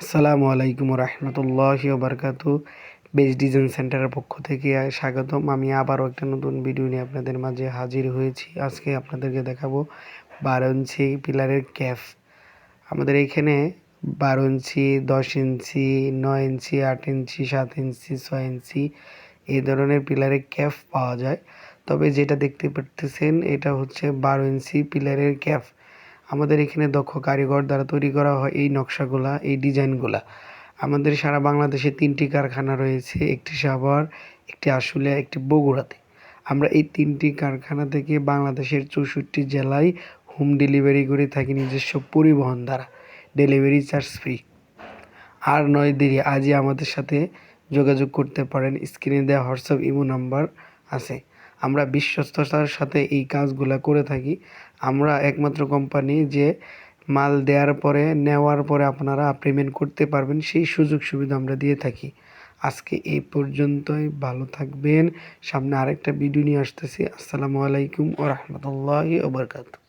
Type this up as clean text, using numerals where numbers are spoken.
আসসালামু আলাইকুম রহমতুল্লাহি ওবরকাতু। বেস্ট ডিজাইন সেন্টারের পক্ষ থেকে স্বাগতম। আমি আবারও একটা নতুন ভিডিও নিয়ে আপনাদের মাঝে হাজির হয়েছি। আজকে আপনাদেরকে দেখাবো 12 ইঞ্চি পিলারের ক্যাফ। আমাদের এইখানে 12 ইঞ্চি, 10 ইঞ্চি, 9 ইঞ্চি, 8 ইঞ্চি, 7 ইঞ্চি, 6 ইঞ্চি এই ধরনের পিলারের ক্যাফ পাওয়া যায়। তবে যেটা দেখতে পারতেছেন এটা হচ্ছে 12 ইঞ্চি পিলারের ক্যাফ। আমাদের এখানে দক্ষ কারিগর দ্বারা তৈরি করা হয় এই নকশাগুলা, এই ডিজাইনগুলা। আমাদের সারা বাংলাদেশে 3টি কারখানা রয়েছে, একটি সাভার, একটি আশুলিয়া, একটি বগুড়াতে। আমরা এই 3টি কারখানা থেকে বাংলাদেশের 64 জেলায় হোম ডেলিভারি করে থাকি নিজস্ব পরিবহন দ্বারা, ডেলিভারি চার্জ ফ্রি। আর নয় দেরি, আজই আমাদের সাথে যোগাযোগ করতে পারেন। স্ক্রিনে দেওয়া হোয়াটসঅ্যাপ ইমো নাম্বার আছে। আমরা বিশ্বস্ততার সাথে এই কাজগুলা করে থাকি। আমরা একমাত্র কোম্পানি যে মাল দেওয়ার পরে, নেওয়ার পরে আপনারা পেমেন্ট করতে পারবেন, সেই সুযোগ সুবিধা আমরা দিয়ে থাকি। আজকে এই পর্যন্তই, ভালো থাকবেন। সামনে আরেকটা ভিডিও নিয়ে আসতেছি। আসসালামু আলাইকুম ওয়া রাহমাতুল্লাহি ওয়া বারাকাতুহু।